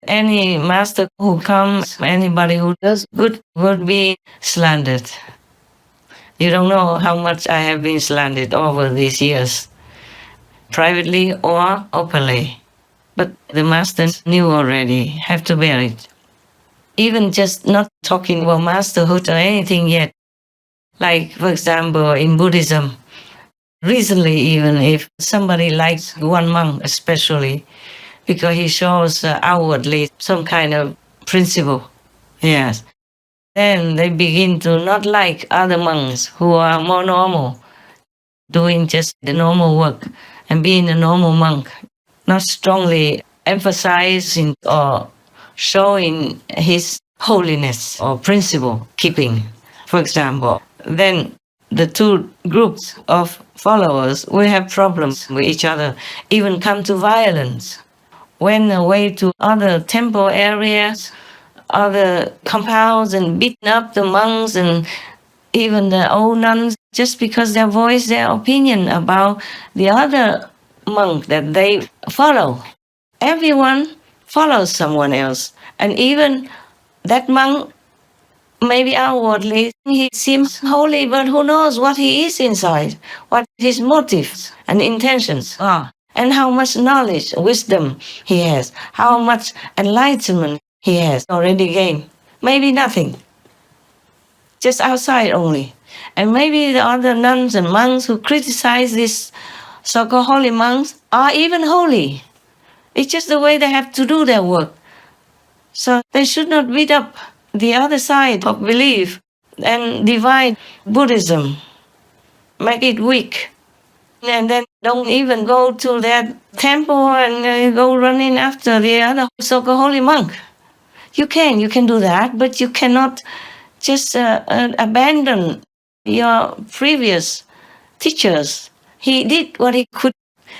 Any master who comes, anybody who does good would be slandered. You don't know how much I have been slandered over these years, privately or openly. But the master knew already, have to bear it. Even just not talking about masterhood or anything yet. Like, for example, in Buddhism, recently even if somebody likes one monk especially, because he shows outwardly some kind of principle, yes, then they begin to not like other monks who are more normal, doing just the normal work and being a normal monk, not strongly emphasizing or showing his holiness or principle keeping, for example. Then the two groups of followers will have problems with each other, even come to violence. Went away to other temple areas, other compounds, and beaten up the monks and even the old nuns just because they voice their opinion about the other monk that they follow. Everyone follows someone else, and even that monk, maybe outwardly he seems holy, but who knows what he is inside, what his motives and intentions are, and how much knowledge, wisdom he has, how much enlightenment he has already gained. Maybe nothing, just outside only. And maybe the other nuns and monks who criticize these so-called holy monks are even holy. It's just the way they have to do their work. So they should not beat up the other side of belief and divide Buddhism, make it weak. And then don't even go to that temple and go running after the other so-called holy monk. You can do that, but you cannot just abandon your previous teachers. He did what he could.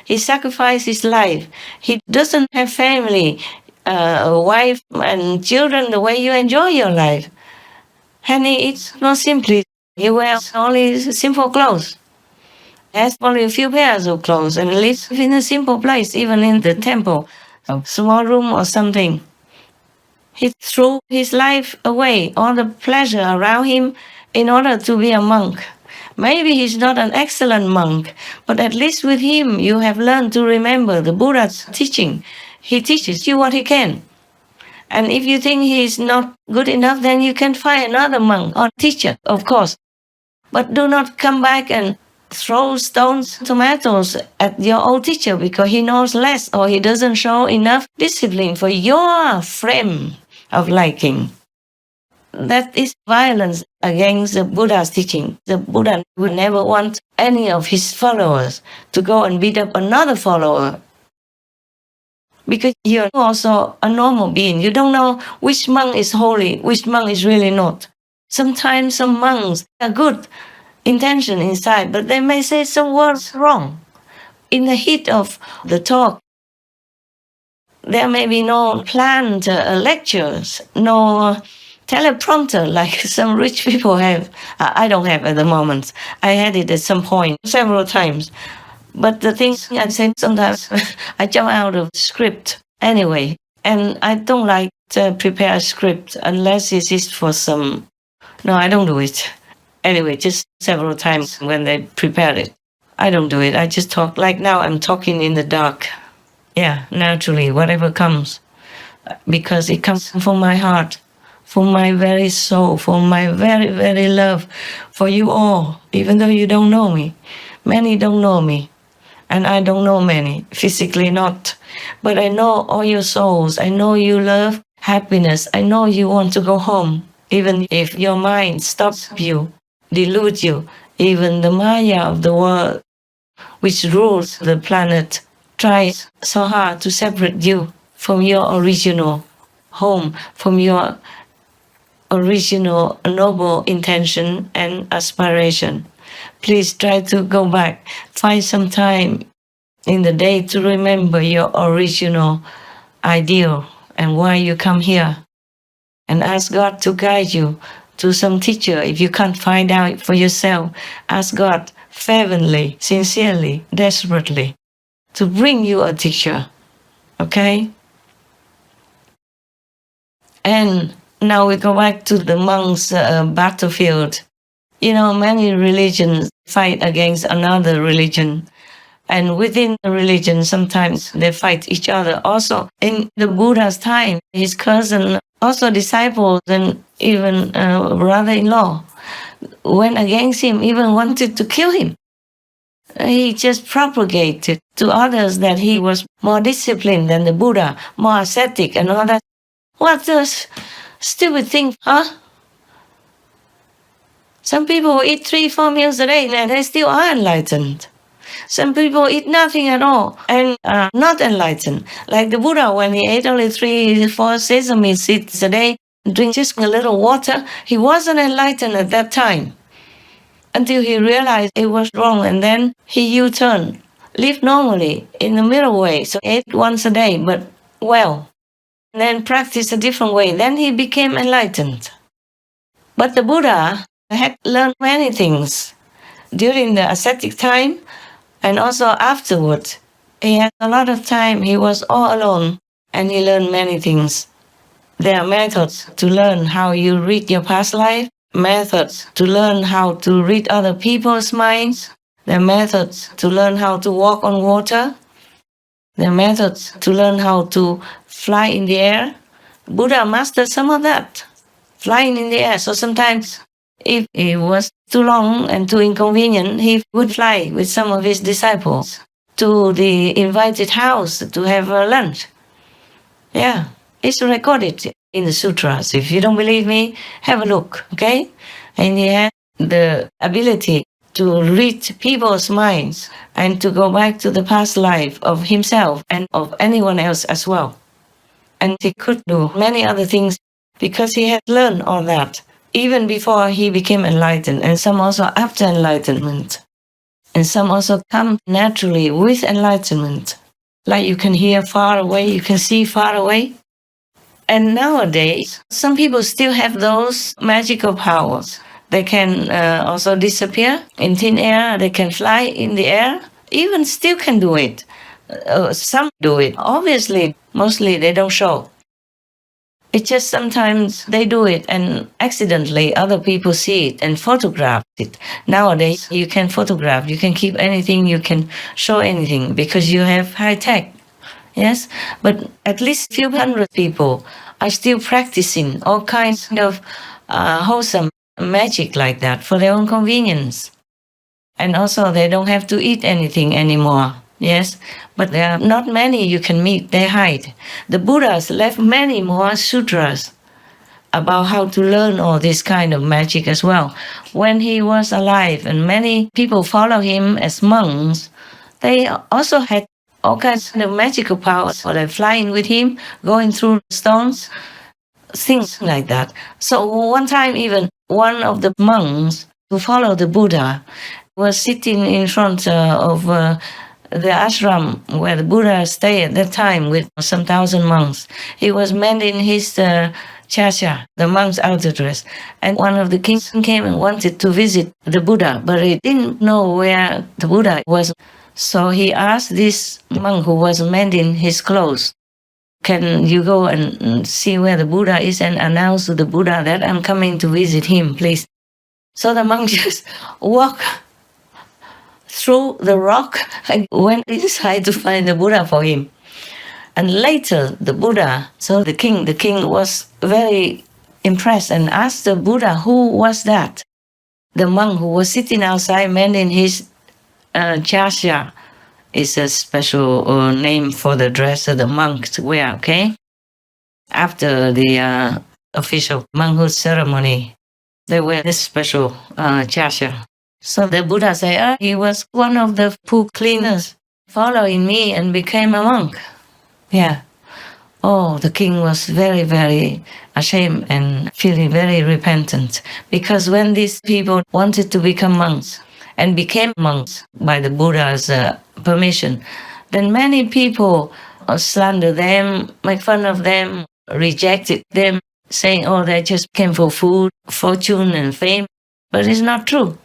He sacrificed his life. He doesn't have family, a wife and children the way you enjoy your life. And he eats not simply. He wears only simple clothes. Has only a few pairs of clothes and lives in a simple place, even in the temple, a small room or something. He threw his life away, all the pleasure around him, in order to be a monk. Maybe he's not an excellent monk, but at least with him you have learned to remember the Buddha's teaching. He teaches you what he can. And if you think he is not good enough, then you can find another monk or teacher, of course. But do not come back and throw stones, tomatoes at your old teacher because he knows less or he doesn't show enough discipline for your frame of liking. That is violence against the Buddha's teaching. The Buddha would never want any of his followers to go and beat up another follower. Because you're also a normal being. You don't know which monk is holy, which monk is really not. Sometimes some monks are good intention inside, but they may say some words wrong. In the heat of the talk, there may be no planned lectures, no teleprompter like some rich people have. I don't have at the moment. I had it at some point several times. But the things I say sometimes, I jump out of script anyway. And I don't like to prepare a script unless it is for some... No, I don't do it. Anyway, just several times when they prepare it. I don't do it. I just talk like now I'm talking in the dark. Yeah, naturally, whatever comes. Because it comes from my heart, from my very soul, from my very, very love for you all, even though you don't know me. Many don't know me. And I don't know many, physically not. But I know all your souls. I know you love happiness. I know you want to go home. Even if your mind stops you, deludes you, even the Maya of the world, which rules the planet, tries so hard to separate you from your original home, from your original noble intention and aspiration. Please try to go back. Find some time in the day to remember your original ideal and why you come here. And ask God to guide you to some teacher. If you can't find out for yourself, ask God fervently, sincerely, desperately to bring you a teacher. Okay? And now we go back to the monks' battlefield. Many religions fight against another religion. And within the religion, sometimes they fight each other. Also, in the Buddha's time, his cousin, also disciples, and even brother-in-law went against him, even wanted to kill him. He just propagated to others that he was more disciplined than the Buddha, more ascetic and all that. What a stupid thing, huh? Some people eat 3-4 meals a day and they still are enlightened. Some people eat nothing at all and are not enlightened. Like the Buddha, when he ate only 3-4 sesame seeds a day, drink just a little water, he wasn't enlightened at that time. Until he realized it was wrong, and then he U-turned, lived normally in the middle way, so ate once a day, but well. And then practiced a different way. Then he became enlightened. But the Buddha had learned many things during the ascetic time and also afterward. He had a lot of time. He was all alone and he learned many things. There are methods to learn how you read your past life, methods to learn how to read other people's minds. There are methods to learn how to walk on water. There are methods to learn how to fly in the air. Buddha mastered some of that, flying in the air. So sometimes if it was too long and too inconvenient, he would fly with some of his disciples to the invited house to have lunch. Yeah, it's recorded in the sutras. If you don't believe me, have a look, okay? And he had the ability to read people's minds and to go back to the past life of himself and of anyone else as well. And he could do many other things because he had learned all that even before he became enlightened, and some also after enlightenment. And some also come naturally with enlightenment. Like you can hear far away, you can see far away. And nowadays, some people still have those magical powers. They can also disappear in thin air, they can fly in the air, even still can do it. Some do it. Obviously, mostly they don't show. It's just sometimes they do it and accidentally other people see it and photograph it. Nowadays, you can photograph, you can keep anything, you can show anything because you have high tech. Yes, but at least a few hundred people are still practicing all kinds of wholesome magic like that for their own convenience. And also they don't have to eat anything anymore. Yes, but there are not many you can meet, they hide. The Buddhas left many more sutras about how to learn all this kind of magic as well. When he was alive and many people follow him as monks, they also had all kinds of magical powers, or they're flying with him, going through stones, things like that. So one time even one of the monks who followed the Buddha was sitting in front of the ashram where the Buddha stayed at that time with some 1,000 monks. He was mending his chasha, the monk's outer dress. And one of the kings came and wanted to visit the Buddha, but he didn't know where the Buddha was. So he asked this monk who was mending his clothes, can you go and see where the Buddha is and announce to the Buddha that I'm coming to visit him, please? So the monk just walked through the rock and went inside to find the Buddha for him. And later the Buddha, so the king was very impressed and asked the Buddha, who was that? The monk who was sitting outside mending his chasha is a special name for the dress that the monks wear, okay? After the official monkhood ceremony, they wear this special chasha. So the Buddha said, he was one of the pool cleaners following me and became a monk. Yeah. Oh, the king was very, very ashamed and feeling very repentant. Because when these people wanted to become monks and became monks by the Buddha's permission, then many people slandered them, make fun of them, rejected them, saying, oh, they just came for food, fortune, and fame. But it's not true.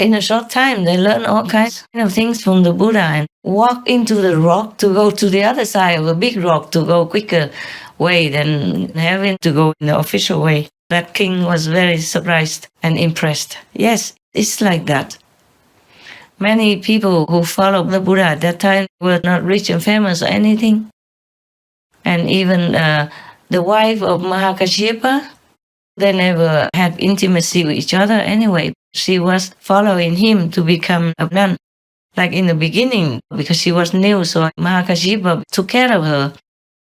In a short time, they learn all kinds of things from the Buddha and walk into the rock to go to the other side of a big rock to go quicker way than having to go in the official way. That king was very surprised and impressed. Yes, it's like that. Many people who followed the Buddha at that time were not rich and famous or anything. And even the wife of Mahakashyapa, they never had intimacy with each other anyway. She was following him to become a nun. Like in the beginning, because she was new, so Mahakashyapa took care of her.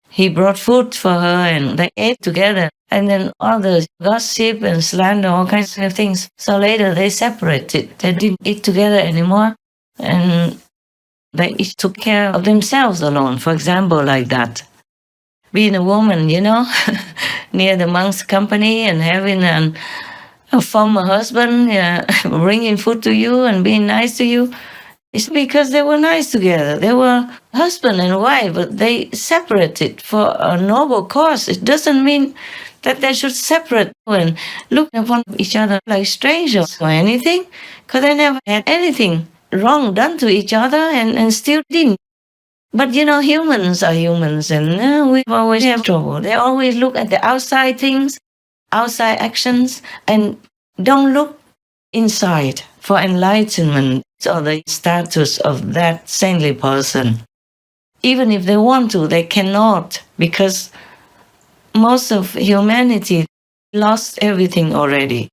He brought food for her and they ate together. And then all the gossip and slander, all kinds of things. So later they separated. They didn't eat together anymore. And they each took care of themselves alone, for example, like that. Being a woman, near the monk's company and having a former husband bringing food to you and being nice to you, it's because they were nice together. They were husband and wife, but they separated for a noble cause. It doesn't mean that they should separate and look upon each other like strangers or anything, because they never had anything wrong done to each other and still didn't. But humans are humans, and we always have trouble. They always look at the outside things, outside actions, and don't look inside for enlightenment or the status of that saintly person. Even if they want to, they cannot, because most of humanity lost everything already.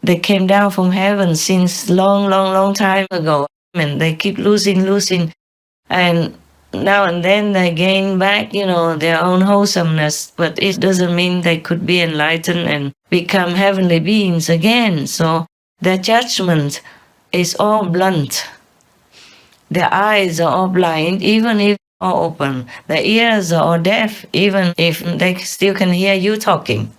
They came down from heaven since long time ago, and they keep losing, and now and then they gain back, their own wholesomeness, but it doesn't mean they could be enlightened and become heavenly beings again. So their judgment is all blunt. Their eyes are all blind, even if all open. Their ears are all deaf, even if they still can hear you talking.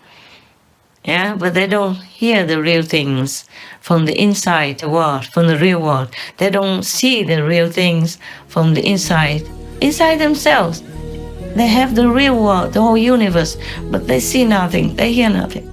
Yeah, but they don't hear the real things from the inside the world, from the real world. They don't see the real things from the inside themselves. They have the real world, the whole universe, but they see nothing, they hear nothing.